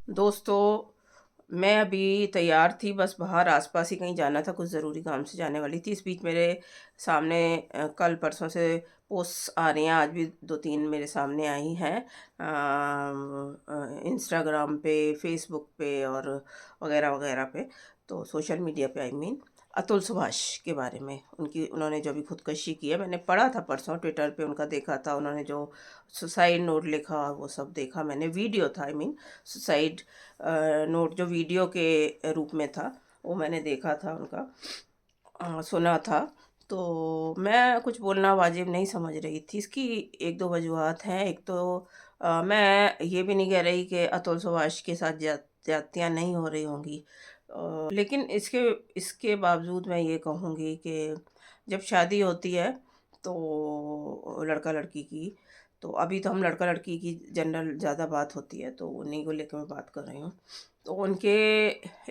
दोस्तों, मैं अभी तैयार थी, बस बाहर आस-पास ही कहीं जाना था, कुछ ज़रूरी काम से जाने वाली थी। इस बीच मेरे सामने कल परसों से पोस्ट्स आ रही हैं, आज भी 2-3 मेरे सामने आई हैं। इंस्टाग्राम पे, फ़ेसबुक पे और वगैरह-वगैरह पे, तो सोशल मीडिया पे आई मीन, अतुल सुभाष के बारे में। उन्होंने जो अभी खुदकुशी की है, मैंने पढ़ा था परसों ट्विटर पे उनका देखा था, उन्होंने जो सुसाइड नोट लिखा वो सब देखा मैंने, वीडियो था आई मीन सुसाइड नोट जो वीडियो के रूप में था, वो मैंने देखा था उनका, सुना था। तो मैं कुछ बोलना वाजिब नहीं समझ रही थी। इसकी 1-2 वजूहत हैं। एक तो मैं ये भी नहीं कह रही कि अतुल सुभाष के साथ ज़्यादतियाँ नहीं हो रही होंगी। लेकिन इसके इसके बावजूद मैं ये कहूँगी कि जब शादी होती है, तो लड़का-लड़की की, तो अभी तो हम लड़का-लड़की की जनरल ज़्यादा बात होती है, तो उन्हीं को लेकर मैं बात कर रही हूँ। तो उनके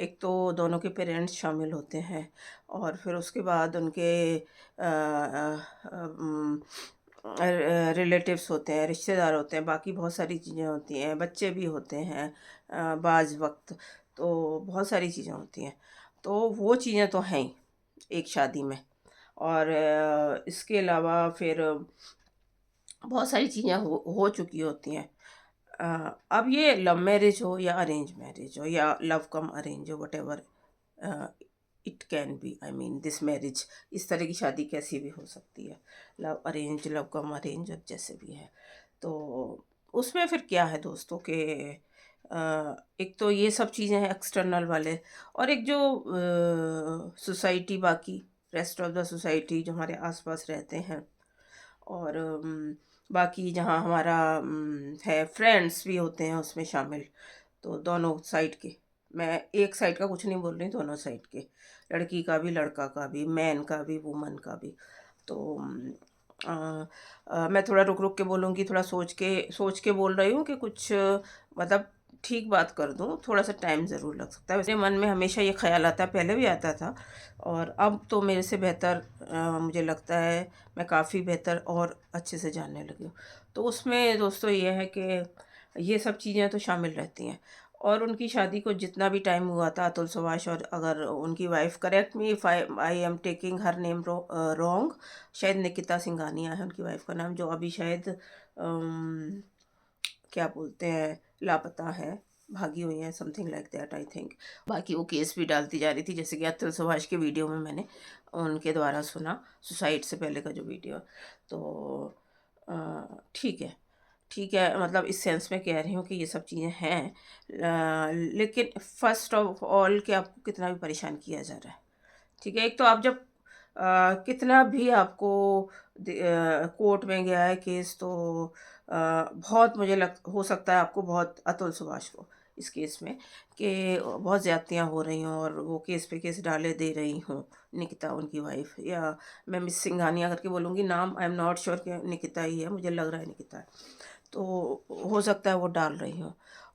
एक तो दोनों के पेरेंट्स शामिल होते हैं और फिर उसके बाद उनके रिलेटिव्स होते हैं, रिश्तेदार होते हैं, बाकी बहुत सारी चीज़ें होती हैं, बच्चे भी होते हैं बाज़ वक़्त, तो बहुत सारी चीज़ें होती हैं। तो वो चीज़ें तो हैं ही एक शादी में। और इसके अलावा फिर बहुत सारी चीज़ें हो चुकी होती हैं। अब ये लव मैरिज हो या अरेंज मैरिज हो या लव कम अरेंज हो, whatever it can be, I mean this marriage, इस तरह की शादी कैसी भी हो सकती है, लव अरेंज, लव कम अरेंज, जैसे भी है। तो उसमें फिर क्या है दोस्तों के एक तो ये सब चीज़ें हैं एक्सटर्नल वाले, और एक जो सोसाइटी, बाकी रेस्ट ऑफ द सोसाइटी जो हमारे आसपास रहते हैं, और बाकी जहाँ हमारा है, फ्रेंड्स भी होते हैं उसमें शामिल। तो दोनों साइड के, मैं एक साइड का कुछ नहीं बोल रही, दोनों साइड के, लड़की का भी, लड़का का भी, मैन का भी, वुमन का भी। तो मैं थोड़ा रुक-रुक के बोलूँगी, थोड़ा सोच के बोल रही हूँ कि कुछ मतलब ठीक बात कर दूँ, थोड़ा-सा टाइम ज़रूर लग सकता है। वैसे मन में हमेशा ये ख़्याल आता है, पहले भी आता था, और अब तो मेरे से बेहतर मुझे लगता है, मैं काफ़ी बेहतर और अच्छे से जानने लगी हूँ। तो उसमें दोस्तों ये है कि ये सब चीज़ें तो शामिल रहती हैं। और उनकी शादी को जितना भी टाइम हुआ था, अतुल सुभाष और अगर उनकी wife, correct me if I am taking her name wrong, शायद निकिता सिंघानिया है उनकी वाइफ़ का नाम, जो अभी शायद क्या बोलते हैं, लापता है, भागी हुई हैं, something like that I think. बाकी वो केस भी डालती जा रही थी, जैसे कि अतुल सुभाष के वीडियो में मैंने उनके द्वारा सुना, सुसाइड से पहले का जो वीडियो। तो ठीक है, ठीक है, मतलब इस सेंस में कह रही हूँ कि ये सब चीज़ें हैं। लेकिन फ़र्स्ट ऑफ ऑल कि आपको कितना भी परेशान किया जा रहा है, ठीक है? एक तो आप जब कितना भी आपको कोर्ट में गया है केस, तो बहुत मुझे लग हो सकता है आपको बहुत अतुल सुभाष को इस केस में कि बहुत ज़्यादतियाँ हो रही हों और वो केस पे केस डाले दे रही हों, निकिता उनकी वाइफ़, या मैं मिस सिंघानिया करके बोलूँगी नाम, आई एम नॉट श्योर कि निकिता ही है, मुझे लग रहा है निकिता है। तो हो सकता है वो डाल रही हों।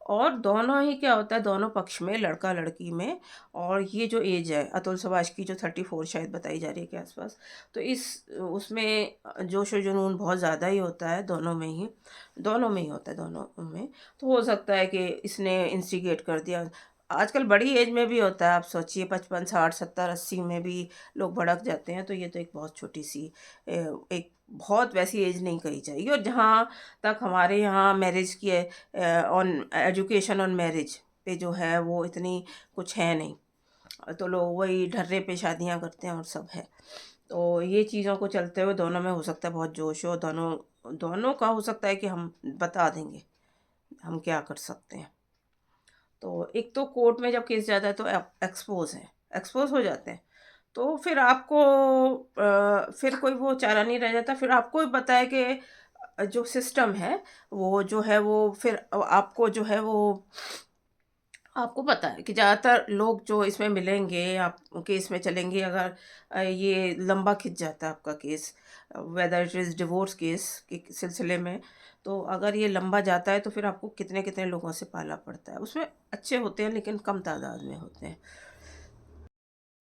और दोनों ही क्या होता है, दोनों पक्ष में, लड़का-लड़की में, और ये जो एज है अतुल सुभाष की जो 34 शायद बताई जा रही है के आस-पास, तो उसमें जोश और जुनून बहुत ज़्यादा ही होता है, दोनों में ही होता है, दोनों में। तो हो सकता है कि इसने इंस्टिगेट कर दिया। आजकल बड़ी एज में भी होता है, आप सोचिए 55, 60, 70, 80 में भी लोग भड़क जाते हैं, तो ये तो एक बहुत छोटी-सी एक बहुत वैसी एज नहीं कही जाएगी। और जहाँ तक हमारे यहाँ मैरिज की ऑन एजुकेशन ऑन मैरिज पे जो है, वो इतनी कुछ है नहीं, तो लोग वही ढर्रे पे शादियाँ करते हैं और सब है। तो ये चीज़ों को चलते हुए दोनों में हो सकता है बहुत जोश हो, दोनों दोनों का हो सकता है कि हम बता देंगे हम क्या कर सकते हैं। तो एक तो कोर्ट में जब केस जाता है तो एक्सपोज हो जाते हैं, तो फिर आपको फिर कोई वो चारा नहीं रह जाता, फिर आपको भी पता है कि जो सिस्टम है, वो जो है वो फिर आपको जो है वो, आपको पता है कि ज़्यादातर लोग जो इसमें मिलेंगे, आप केस में चलेंगे, अगर ये लंबा खिंच जाता है आपका case, whether it is divorce case के सिलसिले में, तो अगर ये लंबा जाता है तो फिर आपको कितने-कितने लोगों से पाला पड़ता है। उसमें अच्छे होते हैं लेकिन कम तादाद में होते हैं।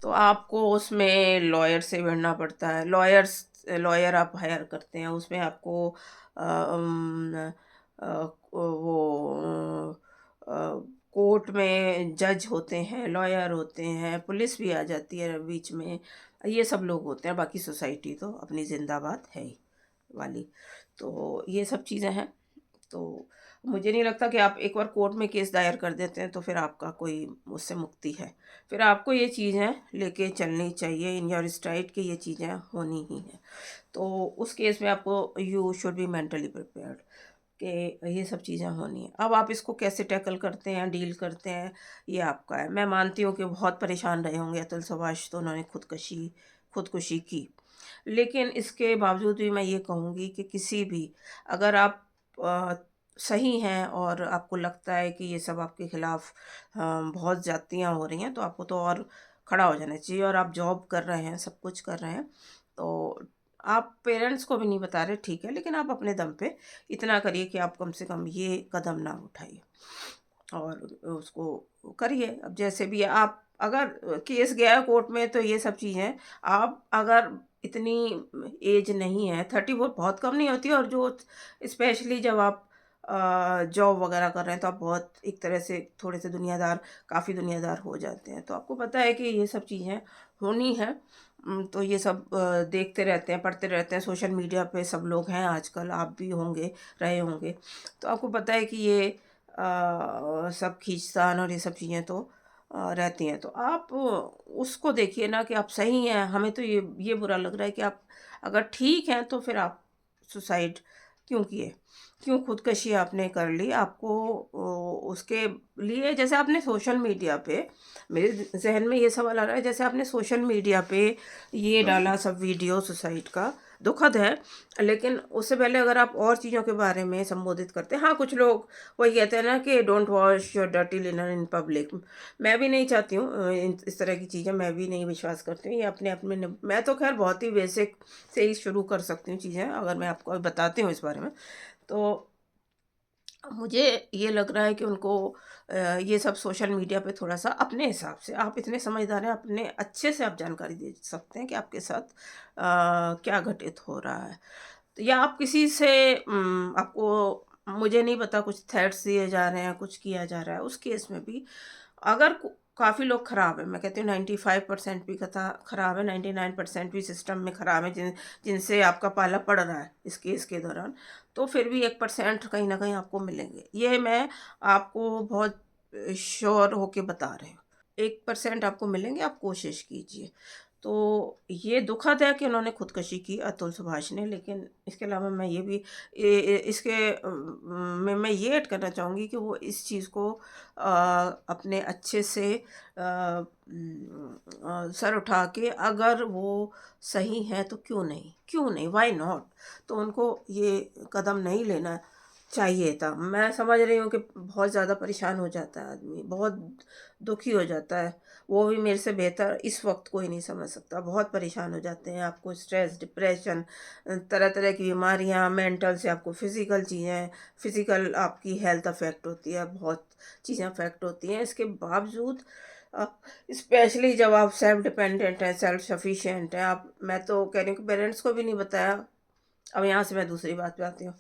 तो आपको उसमें लॉयर से भिड़ना पड़ता है, लॉयर आप हायर करते हैं, उसमें आपको वो कोर्ट में जज होते हैं, लॉयर होते हैं, पुलिस भी आ जाती है बीच में, ये सब लोग होते हैं। बाकी सोसाइटी तो अपनी जिंदाबाद है ही वाली। तो ये सब चीज़ें हैं। तो मुझे नहीं लगता कि आप एक बार कोर्ट में केस दायर कर देते हैं तो फिर आपका कोई उससे मुक्ति है। फिर आपको ये चीज़ें लेके चलनी चाहिए, इन योर स्ट्राइट कि ये चीज़ें होनी ही हैं। तो उस केस में आपको you should be mentally prepared कि ये सब चीज़ें होनी है। अब आप इसको कैसे टैकल करते हैं, डील करते हैं, ये आपका है। मैं मानती हूँ कि बहुत परेशान रहे होंगे अतुल सुभाष, तो उन्होंने खुदकुशी की। लेकिन इसके बावजूद भी मैं ये कहूँगी कि किसी भी, अगर आप अ, सही हैं और आपको लगता है कि ये सब आपके खिलाफ बहुत ज़्यादतियाँ हो रही हैं, तो आपको तो और खड़ा हो जाना चाहिए। और आप जॉब कर रहे हैं, सब कुछ कर रहे हैं, तो आप पेरेंट्स को भी नहीं बता रहे, ठीक है, लेकिन आप अपने दम पे इतना करिए कि आप कम से कम ये कदम ना उठाइए और उसको करिए। अब जैसे भी आप, अगर केस गया है कोर्ट में, तो ये सब चीज़ें, आप अगर इतनी एज नहीं है, 34 बहुत कम नहीं होती, और जो स्पेशली जब आप जॉब वगैरह कर रहे हैं, तो आप बहुत एक तरह से थोड़े से दुनियादार, काफ़ी दुनियादार हो जाते हैं। तो आपको पता है कि ये सब चीज़ें होनी है। तो ये सब देखते रहते हैं, पढ़ते रहते हैं, सोशल मीडिया पे सब लोग हैं आजकल, आप भी होंगे, रहे होंगे। तो आपको पता है कि ये सब खींचतान और ये सब चीज़ें तो रहती हैं। तो आप उसको देखिए ना कि आप सही हैं। हमें तो ये बुरा लग रहा है कि आप अगर ठीक हैं तो फिर आप सुसाइड क्यों किए? क्यों खुदकशी आपने कर ली? आपको उसके लिए, जैसे आपने सोशल मीडिया पे, मेरे ज़हन में ये सवाल आ रहा है, जैसे आपने सोशल मीडिया पे ये डाला सब वीडियो सुसाइड का, दुखद है, लेकिन उससे पहले अगर आप और चीज़ों के बारे में संबोधित करते हैं। हाँ, कुछ लोग वही कहते हैं ना कि don't wash your dirty linen in public. मैं भी नहीं चाहती हूँ इस तरह की चीज़ें, मैं भी नहीं विश्वास करती हूँ। ये अपने आप में मैं तो खैर बहुत ही बेसिक से ही शुरू कर सकती हूँ चीज़ें, अगर मैं आपको अभी बताती हूँ इस बारे में। तो मुझे ये लग रहा है कि उनको ये सब सोशल मीडिया पे थोड़ा-सा अपने हिसाब से, आप इतने समझदार हैं, अपने अच्छे से आप जानकारी दे सकते हैं कि आपके साथ क्या घटित हो रहा है। तो या आप किसी से आपको, मुझे नहीं पता, कुछ थ्रेट्स दिए जा रहे हैं, कुछ किया जा रहा है, उस केस में भी अगर काफ़ी लोग खराब हैं, मैं कहती हूँ 95% भी खराब है, 99% भी सिस्टम में खराब है, जिनसे आपका पाला पड़ रहा है इस केस के दौरान, तो फिर भी 1% कहीं ना कहीं आपको मिलेंगे। ये मैं आपको बहुत श्योर होके बता रही हूँ, 1% आपको मिलेंगे, आप कोशिश कीजिए। तो ये दुखद है कि उन्होंने खुदकुशी की अतुल सुभाष ने, लेकिन इसके अलावा मैं ये भी इसके मैं ये ऐड करना चाहूँगी कि वो इस चीज़ को अपने अच्छे से सर उठा के, अगर वो सही है तो क्यों नहीं, व्हाई नॉट? तो उनको ये कदम नहीं लेना चाहिए था। मैं समझ रही हूँ कि बहुत ज़्यादा परेशान हो जाता है आदमी, बहुत दुखी हो जाता है। वो भी मेरे से बेहतर इस वक़्त कोई नहीं समझ सकता। बहुत परेशान हो जाते हैं, आपको स्ट्रेस, डिप्रेशन, तरह-तरह की बीमारियाँ, मेंटल से आपको फ़िज़िकल चीज़ें, फ़िज़िकल आपकी हेल्थ अफ़ेक्ट होती है, बहुत चीज़ें अफ़ेक्ट होती हैं। इसके बावजूद अ, स्पेशली जब आप सेल्फ डिपेंडेंट हैं, सेल्फ सफिशिएंट हैं, आप, मैं तो कह रही हूँ कि पेरेंट्स को भी नहीं बताया। अब यहाँ से मैं दूसरी बात पे आती हूँ।